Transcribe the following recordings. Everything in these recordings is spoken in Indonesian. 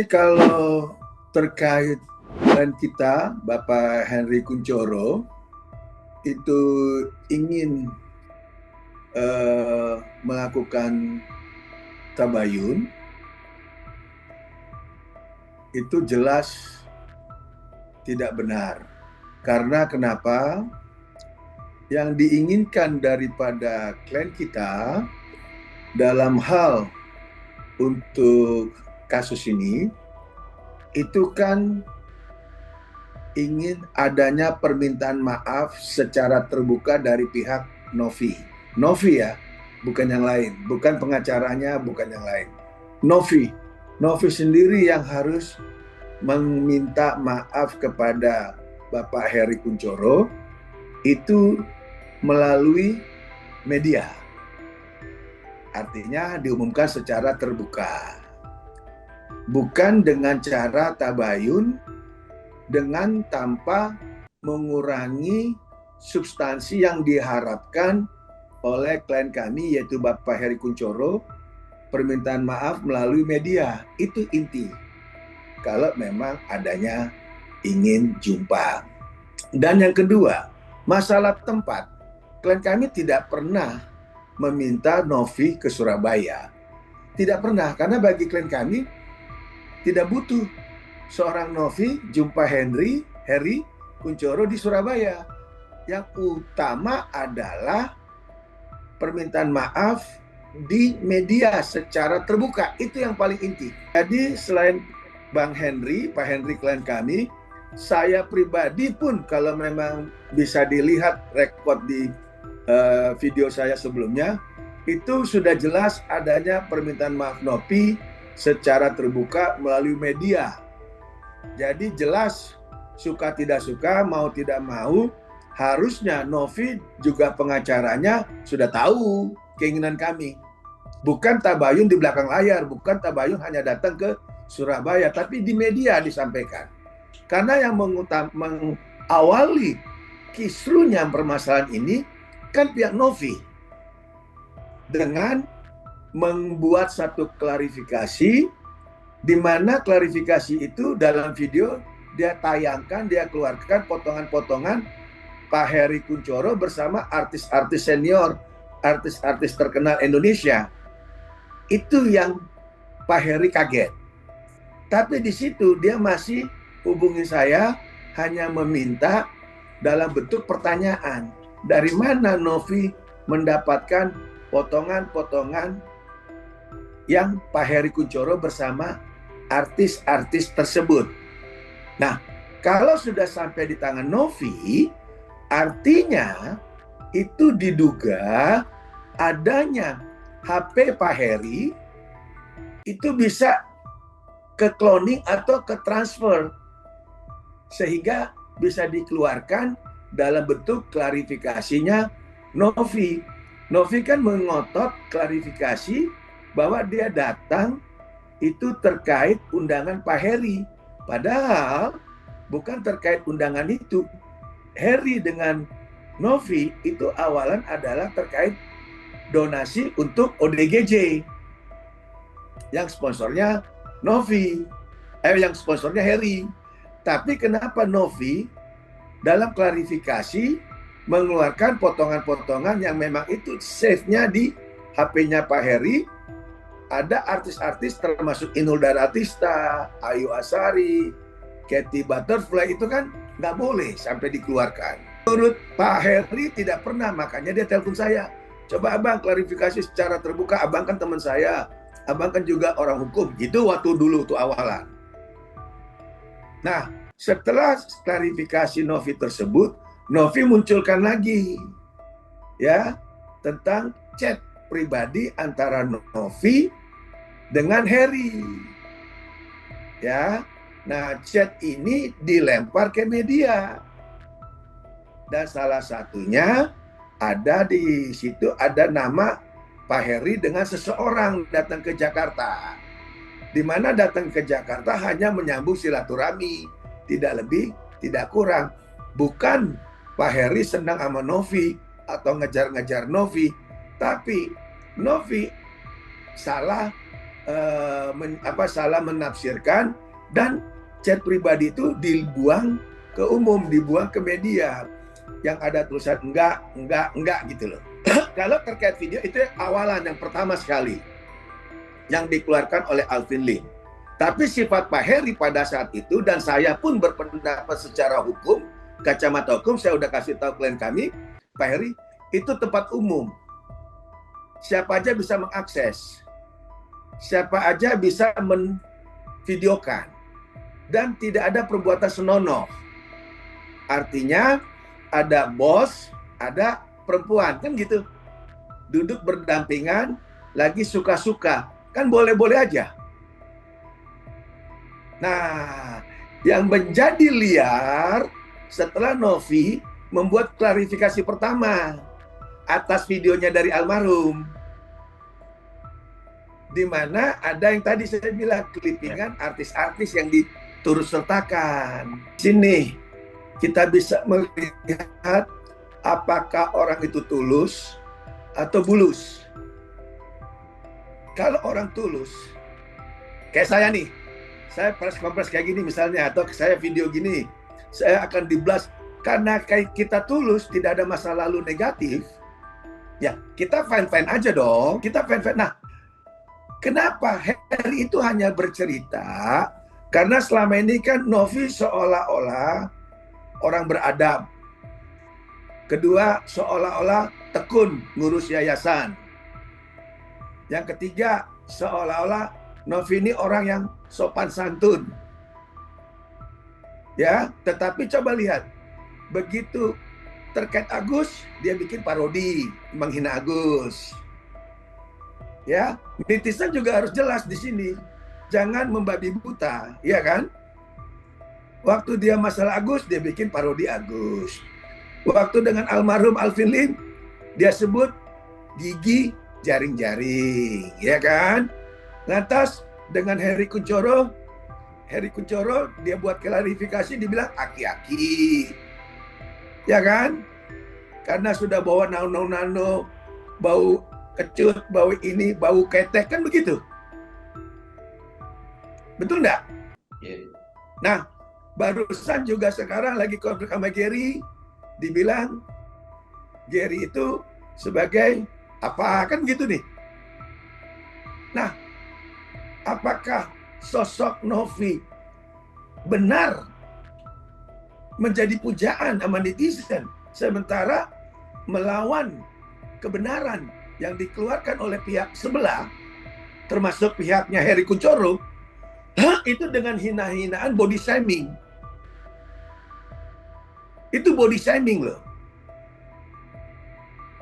kalau terkait klien kita, Bapak Henry Kunchoro, itu ingin melakukan tabayun, itu jelas tidak benar. Karena kenapa? Yang diinginkan daripada klien kita dalam hal untuk kasus ini, itu kan ingin adanya permintaan maaf secara terbuka dari pihak Novi. Novi ya, bukan yang lain. Bukan pengacaranya, bukan yang lain. Novi sendiri yang harus meminta maaf kepada Bapak Henry Kunchoro itu melalui media. Artinya diumumkan secara terbuka. Bukan dengan cara tabayun dengan tanpa mengurangi substansi yang diharapkan oleh klien kami, yaitu Bapak Henry Kunchoro, permintaan maaf melalui media. Itu inti. Kalau memang adanya ingin jumpa. Dan yang kedua, masalah tempat. Klien kami tidak pernah meminta Novi ke Surabaya. Tidak pernah, karena bagi klien kami tidak butuh seorang Novi jumpa Henry Kunchoro di Surabaya. Yang utama adalah permintaan maaf di media secara terbuka. Itu yang paling inti. Jadi selain Bang Henry, Pak Henry klien kami, saya pribadi pun kalau memang bisa dilihat rekod di video saya sebelumnya, itu sudah jelas adanya permintaan maaf Novi secara terbuka melalui media. Jadi jelas suka tidak suka, mau tidak mau, harusnya Novi juga pengacaranya sudah tahu keinginan kami. Bukan tabayun di belakang layar, bukan tabayun hanya datang ke Surabaya, tapi di media disampaikan. Karena yang mengawali kisruhnya permasalahan ini kan pihak Novi dengan membuat satu klarifikasi, di mana klarifikasi itu dalam video dia tayangkan, dia keluarkan potongan-potongan Pak Henry Kunchoro bersama artis-artis senior, artis-artis terkenal Indonesia. Itu yang Pak Henry kaget. Tapi di situ dia masih hubungi saya, hanya meminta dalam bentuk pertanyaan. Dari mana Novi mendapatkan potongan-potongan yang Pak Henry Kunchoro bersama artis-artis tersebut? Nah, kalau sudah sampai di tangan Novi, artinya itu diduga adanya HP Pak Henry itu bisa ke cloning atau ke transfer, sehingga bisa dikeluarkan dalam bentuk klarifikasinya Novi. Novi kan mengotot klarifikasi bahwa dia datang itu terkait undangan Pak Henry. Padahal bukan terkait undangan itu. Henry dengan Novi itu awalan adalah terkait donasi untuk ODGJ. Yang sponsornya Novi, yang sponsornya Henry. Tapi kenapa Novi dalam klarifikasi mengeluarkan potongan-potongan yang memang itu save-nya di HP-nya Pak Henry? Ada artis-artis termasuk Inul Daratista, Ayu Asari, Katy Butterfly, itu kan nggak boleh sampai dikeluarkan. Menurut Pak Henry tidak pernah, makanya dia telepon saya. Coba abang klarifikasi secara terbuka, abang kan teman saya, abang kan juga orang hukum. Itu waktu dulu tuh awalan. Nah, setelah klarifikasi Novi tersebut, Novi munculkan lagi ya tentang chat pribadi antara Novi dengan Henry. Ya. Nah, chat ini dilempar ke media. Dan salah satunya ada di situ ada nama Pak Henry dengan seseorang datang ke Jakarta. Di mana datang ke Jakarta hanya menyambung silaturahmi, tidak lebih, tidak kurang. Bukan Pak Henry senang sama Novi atau ngejar-ngejar Novi, tapi Novi salah salah menafsirkan, dan chat pribadi itu dibuang ke umum, dibuang ke media yang ada tulisan enggak gitu loh. Kalau terkait video itu awalan yang pertama sekali yang dikeluarkan oleh Alvin Lim. Tapi sifat Pak Heri pada saat itu, dan saya pun berpendapat secara hukum, kacamata hukum, saya udah kasih tahu klien kami, Pak Heri, itu tempat umum. Siapa aja bisa mengakses. Siapa aja bisa menvideokan. Dan tidak ada perbuatan senonoh. Artinya, ada bos, ada perempuan, kan gitu. Duduk berdampingan, lagi suka-suka. Kan boleh-boleh aja. Nah, yang menjadi liar setelah Novi membuat klarifikasi pertama atas videonya dari almarhum, di mana ada yang tadi saya bilang clippingan artis-artis yang diturut sertakan. Sini kita bisa melihat apakah orang itu tulus atau bulus. Kalau orang tulus, kayak saya nih, saya press conference kayak gini misalnya, atau saya video gini, saya akan di-blast karena kayak kita tulus, tidak ada masa lalu negatif, ya kita fine-fine aja dong, kita fine-fine. Nah, kenapa Heri itu hanya bercerita? Karena selama ini kan Novi seolah-olah orang beradab. Kedua, seolah-olah tekun ngurus yayasan. Yang ketiga, seolah-olah Novi ini orang yang sopan santun. Ya, tetapi coba lihat. Begitu terkait Agus, dia bikin parodi, menghina Agus. Ya, netizen juga harus jelas di sini. Jangan membabi buta, ya kan? Waktu dia masalah Agus, dia bikin parodi Agus. Waktu dengan almarhum Alvin Lim, dia sebut gigi jaring-jaring, ya kan? Lantas dengan Heri Kunchoro dia buat klarifikasi, dibilang aki-aki, ya kan? Karena sudah bawa nano, bau kecut, bau ini, bau ketek, kan begitu? Betul nggak? Yeah. Nah, barusan juga sekarang lagi konflik sama Gary, dibilang Gary itu sebagai apa, kan gitu nih. Nah, apakah sosok Novi benar menjadi pujaan sama netizen, sementara melawan kebenaran yang dikeluarkan oleh pihak sebelah, termasuk pihaknya Heri Kunchoro, itu dengan hina-hinaan body shaming. Itu body shaming loh.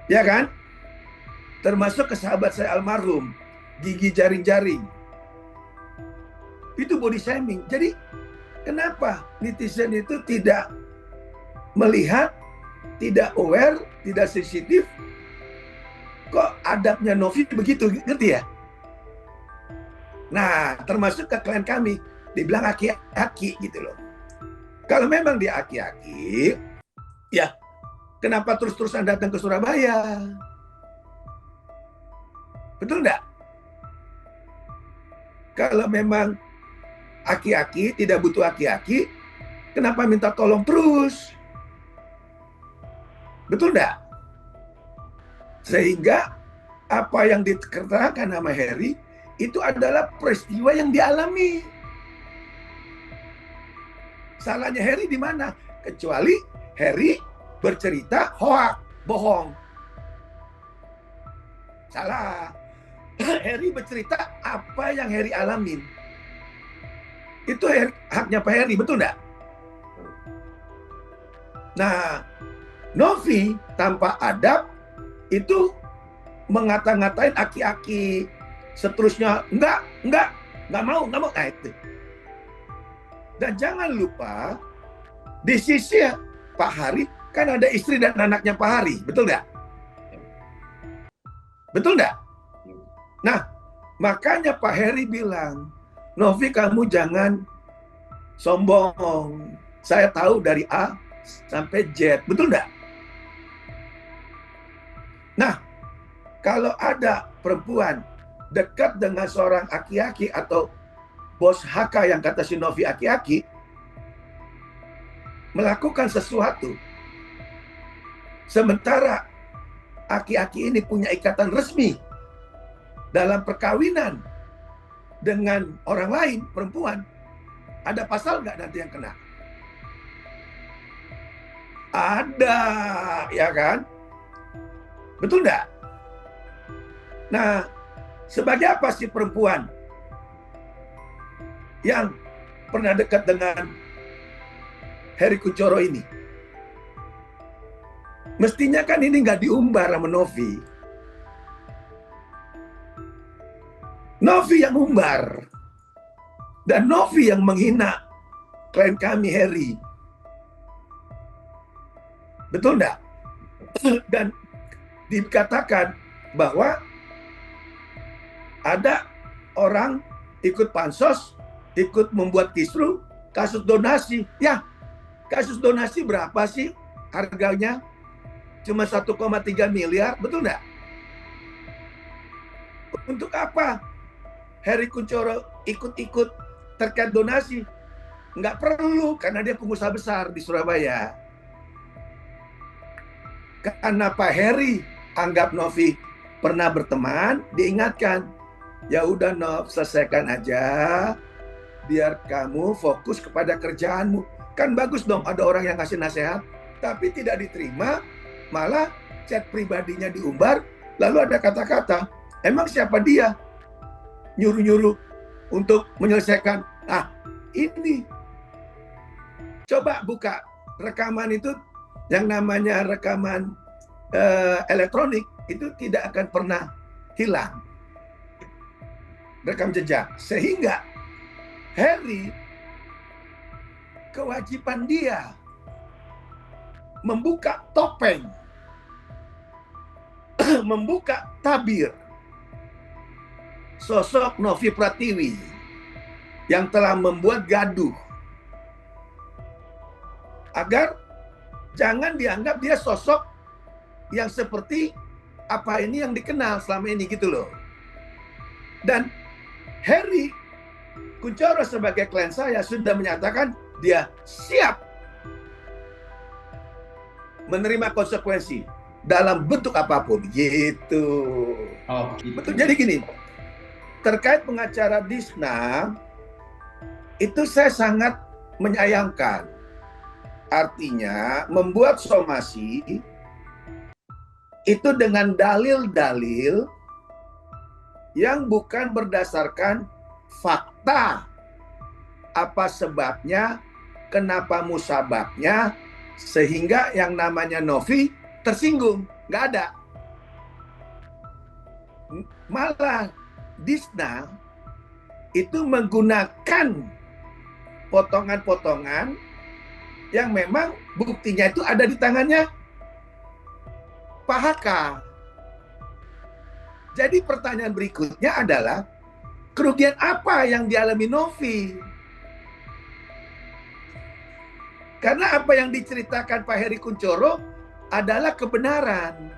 Ya kan? Termasuk ke sahabat saya almarhum, gigi jaring-jaring. Itu body shaming. Jadi kenapa netizen itu tidak melihat, tidak aware, tidak sensitif? Kok adabnya Novi begitu, ngerti ya? Nah, termasuk ke klien kami, dibilang aki-aki gitu loh. Kalau memang dia aki-aki, ya kenapa terus-terusan datang ke Surabaya? Betul nggak? Kalau memang aki-aki, tidak butuh aki-aki, kenapa minta tolong terus? Betul nggak? Sehingga apa yang diterangkan sama Heri itu adalah peristiwa yang dialami. Salahnya Heri di mana? Kecuali Heri bercerita hoak, bohong. Salah. Heri bercerita apa yang Heri alamin. Itu haknya Pak Heri, betul nggak? Nah, Novi tanpa adab itu ngata-ngatain aki-aki, seterusnya enggak mau. Nah itu. Dan jangan lupa di sisi Pak Hari kan ada istri dan anaknya Pak Hari, betul nggak? Betul nggak? Nah, makanya Pak Heri bilang, Novi kamu jangan sombong. Saya tahu dari A sampai Z, betul nggak? Nah, kalau ada perempuan dekat dengan seorang aki-aki atau bos HK yang kata si Novi aki-aki, melakukan sesuatu. Sementara aki-aki ini punya ikatan resmi dalam perkawinan dengan orang lain, perempuan, ada pasal nggak nanti yang kena? Ada, ya kan? Betul nggak? Nah, sebagai apa sih perempuan yang pernah dekat dengan Heri Kunchoro ini? Mestinya kan ini nggak diumbar sama Novi. Novi yang umbar. Dan Novi yang menghina klien kami, Heri. Betul nggak? Dan dikatakan bahwa ada orang ikut pansos, ikut membuat kisru, kasus donasi. Ya, kasus donasi berapa sih harganya? Cuma 1,3 miliar, betul nggak? Untuk apa Heri Kunchoro ikut-ikut terkait donasi? Nggak perlu, karena dia pengusaha besar di Surabaya. Karena Pak Heri anggap Novi pernah berteman, diingatkan, ya udah Nov, selesaikan aja, biar kamu fokus kepada kerjaanmu. Kan bagus dong ada orang yang ngasih nasihat, tapi tidak diterima, malah chat pribadinya diumbar, lalu ada kata-kata, emang siapa dia nyuruh-nyuruh untuk menyelesaikan? Nah, ini coba buka rekaman itu, yang namanya rekaman elektronik itu tidak akan pernah hilang rekam jejak, sehingga Heri kewajiban dia membuka topeng, membuka tabir sosok Novi Pratiwi yang telah membuat gaduh, agar jangan dianggap dia sosok yang seperti apa ini yang dikenal selama ini gitu loh. Dan Heri Kunchoro sebagai klien saya sudah menyatakan dia siap menerima konsekuensi dalam bentuk apapun gitu. Oh, gitu. Betul. Jadi gini, terkait pengacara Disna itu saya sangat menyayangkan. Artinya membuat somasi itu dengan dalil-dalil yang bukan berdasarkan fakta. Apa sebabnya, kenapa musababnya, sehingga yang namanya Novi tersinggung. Nggak ada. Malah Disna itu menggunakan potongan-potongan yang memang buktinya itu ada di tangannya Pak HK. Jadi pertanyaan berikutnya adalah, kerugian apa yang dialami Novi? Karena apa yang diceritakan Pak Heri Kunchoro adalah kebenaran.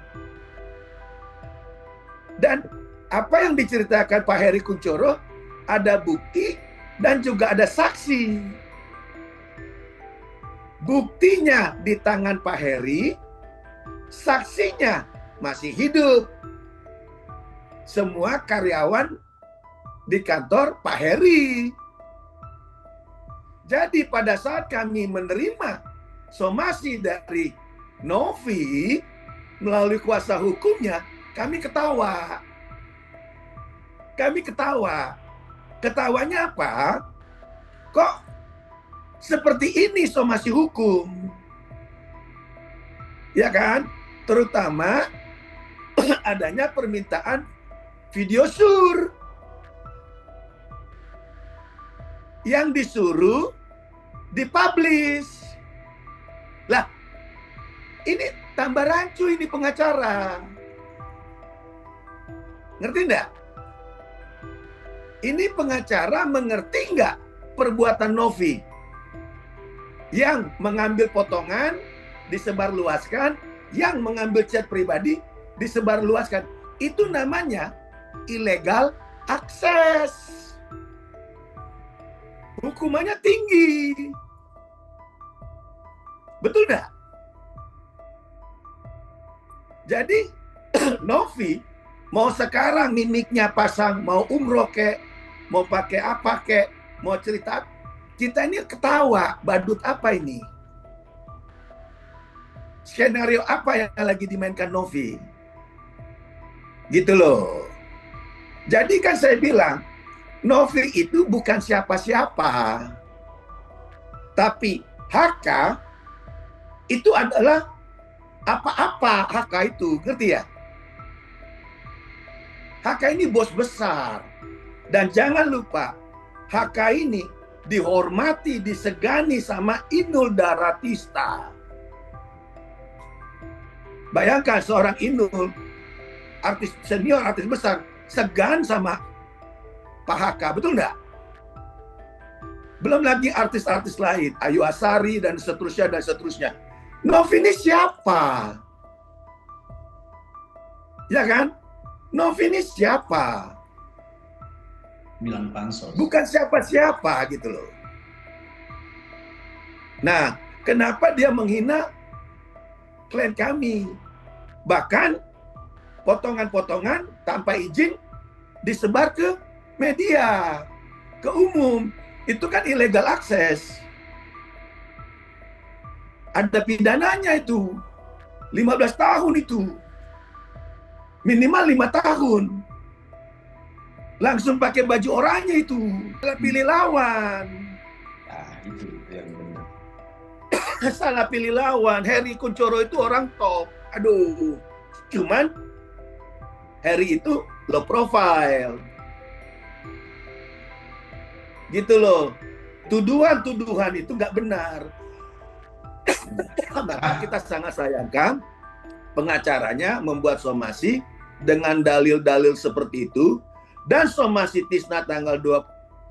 Dan apa yang diceritakan Pak Heri Kunchoro ada bukti dan juga ada saksi. Buktinya di tangan Pak Heri, saksinya masih hidup. Semua karyawan di kantor Pak Heri. Jadi pada saat kami menerima somasi dari Novi melalui kuasa hukumnya, kami ketawa. Kami ketawa. Ketawanya apa? Kok seperti ini somasi hukum? Ya kan? Terutama adanya permintaan video sur yang disuruh dipublish. Lah, ini tambah rancu ini pengacara. Ngerti enggak? Ini pengacara mengerti enggak perbuatan Novi yang mengambil potongan disebarluaskan, yang mengambil chat pribadi disebarluaskan. Itu namanya illegal akses. Hukumannya tinggi. Betul nggak? Jadi Novi mau sekarang mimiknya pasang, mau umroh kek, mau pakai apa kek, mau cerita, kita ini ketawa, badut apa ini? Skenario apa yang lagi dimainkan Novi? Gitu loh. Jadi kan saya bilang, Novi itu bukan siapa-siapa. Tapi HK itu adalah apa-apa HK itu, ngerti ya? HK ini bos besar. Dan jangan lupa, HK ini dihormati, disegani sama Inul Daratista. Bayangkan seorang Inul, artis senior, artis besar, segan sama Pak HK, betul nggak? Belum lagi artis-artis lain, Ayu Asari dan seterusnya dan seterusnya. Novi ini siapa? Ya kan? Novi ini siapa? Bilang pansos. Bukan siapa-siapa gitu loh. Nah, kenapa dia menghina klien kami? Bahkan potongan-potongan tanpa izin disebar ke media, ke umum. Itu kan illegal akses. Ada pidananya itu. 15 tahun itu. Minimal 5 tahun. Langsung pakai baju oranye itu. Pilih lawan. Nah, itu yang benar. Salah pilih lawan. Heri Kunchoro itu orang top. Aduh. Cuman Heri itu low profile. Gitu loh. Tuduhan-tuduhan itu nggak benar. Maka kita sangat sayangkan pengacaranya membuat somasi dengan dalil-dalil seperti itu. Dan somasi Tisna tanggal 24,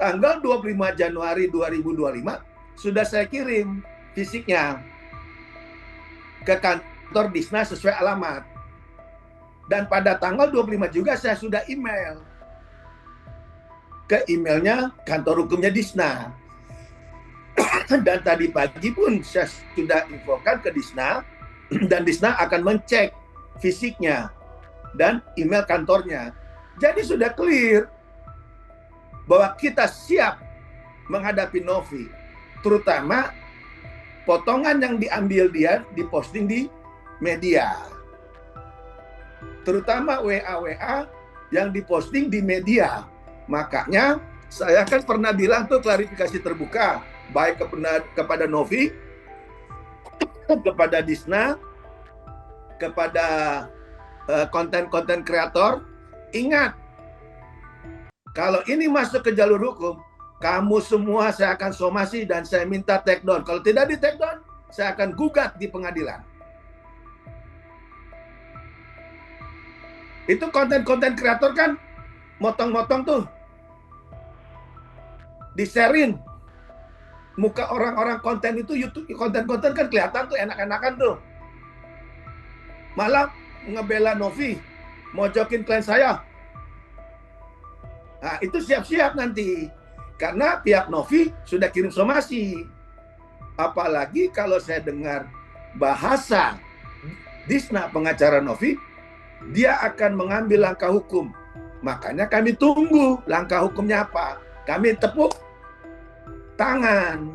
tanggal 25 Januari 2025 sudah saya kirim fisiknya ke kantor Disna sesuai alamat. Dan pada tanggal 25 juga saya sudah email ke emailnya kantor hukumnya Disna. Dan tadi pagi pun saya sudah infokan ke Disna, dan Disna akan mencek fisiknya dan email kantornya. Jadi sudah clear bahwa kita siap menghadapi Novi, terutama potongan yang diambil dia diposting di media, terutama WA yang diposting di media. Makanya saya kan pernah bilang tuh klarifikasi terbuka baik kepada Novi, kepada Disna, kepada konten-konten kreator. Ingat, kalau ini masuk ke jalur hukum, kamu semua saya akan somasi dan saya minta take down. Kalau tidak di take down, saya akan gugat di pengadilan. Itu konten-konten kreator kan motong-motong tuh, di-sharein muka orang-orang konten itu. YouTube konten-konten kan kelihatan tuh enak-enakan tuh, malah ngebela Novi, mojokin klien saya. Nah, itu siap-siap nanti, karena pihak Novi sudah kirim somasi. Apalagi kalau saya dengar bahasa Disna pengacara Novi, dia akan mengambil langkah hukum. Makanya kami tunggu langkah hukumnya apa. Kami tepuk tangan.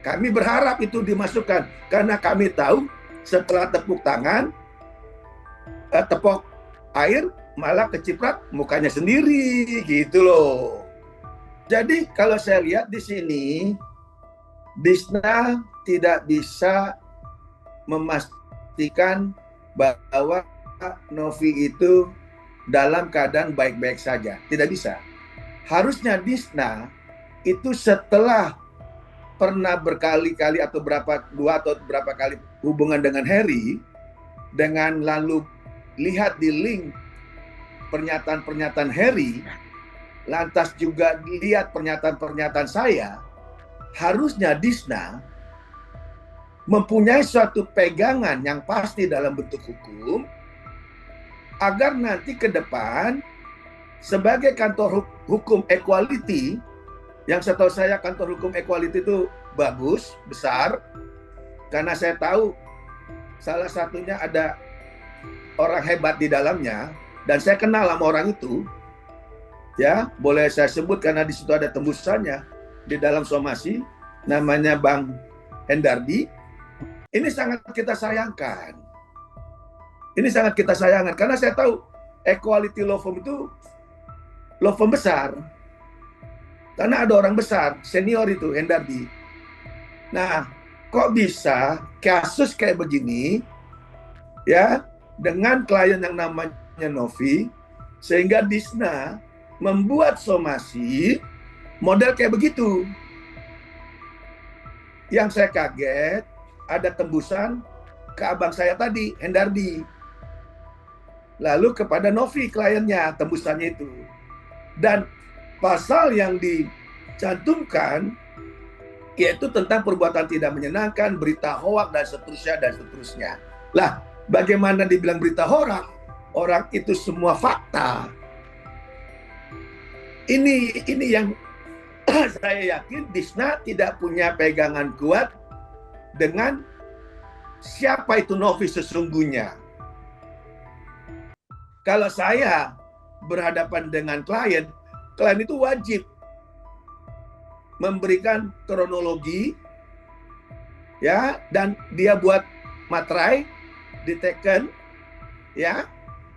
Kami berharap itu dimasukkan, karena kami tahu setelah tepuk tangan, tepuk air malah keciprat mukanya sendiri, gitu loh. Jadi kalau saya lihat di sini, Disna tidak bisa memastikan bahwa Novi itu dalam keadaan baik-baik saja. Tidak bisa. Harusnya Disna itu setelah pernah berkali-kali atau dua atau berapa kali hubungan dengan Heri, dengan lalu lihat di link pernyataan-pernyataan Heri, lantas juga lihat pernyataan-pernyataan saya, harusnya Disna mempunyai suatu pegangan yang pasti dalam bentuk hukum agar nanti ke depan sebagai kantor hukum equality, yang setahu saya kantor hukum equality itu bagus, besar, karena saya tahu salah satunya ada orang hebat di dalamnya, dan saya kenal sama orang itu, ya boleh saya sebut karena di situ ada tembusannya di dalam somasi, namanya Bang Hendardi. Ini sangat kita sayangkan. Ini sangat kita sayangkan karena saya tahu equality law firm itu law firm besar. Karena ada orang besar, senior itu, Hendardi. Nah, kok bisa kasus kayak begini, ya, dengan klien yang namanya Novi, sehingga Disna membuat somasi model kayak begitu. Yang saya kaget, ada tembusan ke abang saya tadi, Hendardi. Lalu kepada Novi kliennya, tembusannya itu. Dan pasal yang dicantumkan yaitu tentang perbuatan tidak menyenangkan, berita hoak, dan seterusnya, dan seterusnya. Lah, bagaimana dibilang berita hoak? Orang itu semua fakta. Ini yang saya yakin Disna tidak punya pegangan kuat dengan siapa itu Novi sesungguhnya. Kalau saya berhadapan dengan klien itu wajib memberikan kronologi, ya, dan dia buat materai, diteken, ya,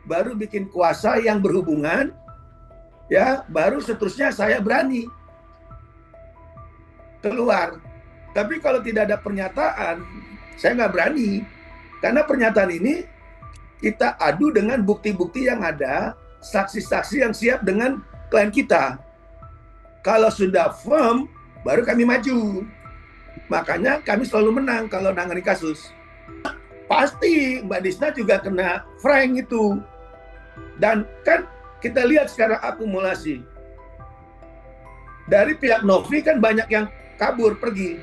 baru bikin kuasa yang berhubungan, ya, baru seterusnya saya berani keluar. Tapi kalau tidak ada pernyataan, saya nggak berani. Karena pernyataan ini kita adu dengan bukti-bukti yang ada, saksi-saksi yang siap dengan klien kita. Kalau sudah firm, baru kami maju. Makanya kami selalu menang kalau nangani kasus. Pasti Mbak Disna juga kena frank itu. Dan kan kita lihat sekarang akumulasi. Dari pihak Novi kan banyak yang kabur pergi.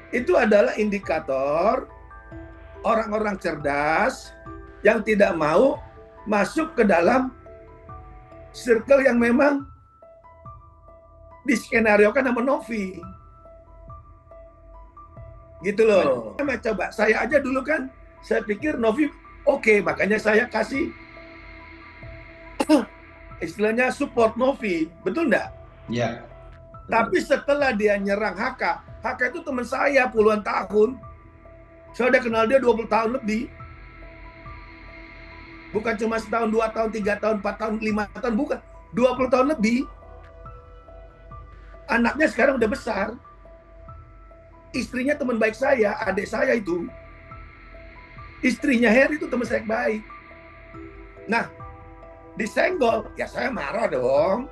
Itu adalah indikator orang-orang cerdas yang tidak mau masuk ke dalam circle yang memang diskenariokan sama Novi. Gitu loh. Coba, saya aja dulu kan, saya pikir Novi oke, makanya saya kasih istilahnya support Novi. Betul nggak? Iya. Tapi setelah dia nyerang HK itu teman saya puluhan tahun. Saya udah kenal dia 20 tahun lebih. Bukan cuma setahun, 2 tahun, 3 tahun, 4 tahun, 5 tahun, bukan. 20 tahun lebih. Anaknya sekarang udah besar. Istrinya teman baik saya, adik saya itu. Istrinya Heri itu teman saya baik. Nah, disenggol, ya saya marah dong.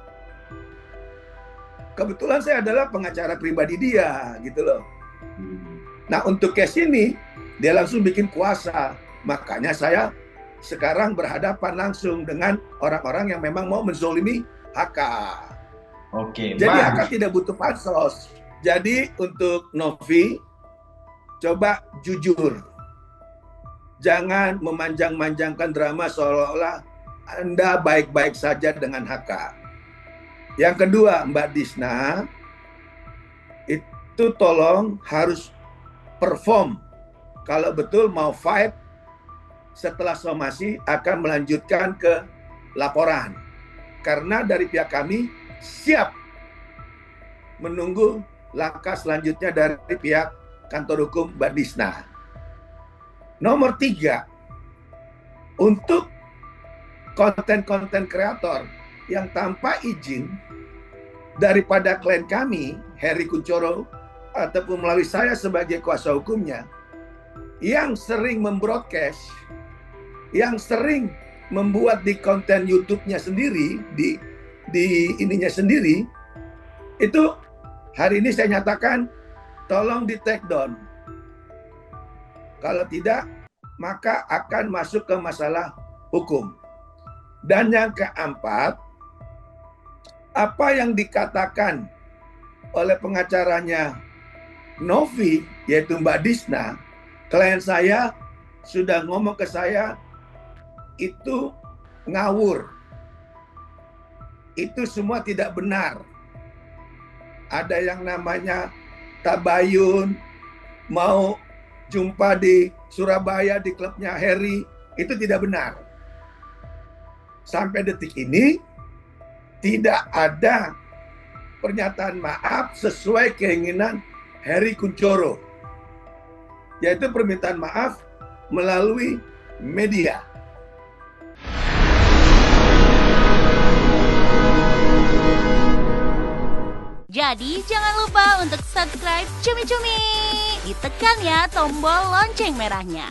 Kebetulan saya adalah pengacara pribadi dia, gitu loh. Nah, untuk case ini, dia langsung bikin kuasa. Makanya saya sekarang berhadapan langsung dengan orang-orang yang memang mau menzolimi HK. Oke, jadi HK tidak butuh pansos. Jadi untuk Novi, coba jujur. Jangan memanjang-manjangkan drama seolah-olah Anda baik-baik saja dengan HK. Yang kedua, Mbak Disna, itu tolong harus perform. Kalau betul mau fight, setelah somasi akan melanjutkan ke laporan. Karena dari pihak kami siap menunggu langkah selanjutnya dari pihak kantor hukum Mbak Disna. Nomor 3, untuk konten-konten kreator yang tanpa izin daripada klien kami, Heri Kunchoro, ataupun melalui saya sebagai kuasa hukumnya, yang sering membroadcast, yang sering membuat di konten YouTube-nya sendiri, di ininya sendiri, itu hari ini saya nyatakan tolong di take down. Kalau tidak, maka akan masuk ke masalah hukum. Dan yang keempat, apa yang dikatakan oleh pengacaranya Novi, yaitu Mbak Disna, klien saya sudah ngomong ke saya, itu ngawur. Itu semua tidak benar. Ada yang namanya tabayun, mau jumpa di Surabaya di klubnya Harry, itu tidak benar. Sampai detik ini tidak ada pernyataan maaf sesuai keinginan Hery Kunchoro, yaitu permintaan maaf melalui media. Jadi jangan lupa untuk subscribe Cumi Cumi. Ditekan ya tombol lonceng merahnya.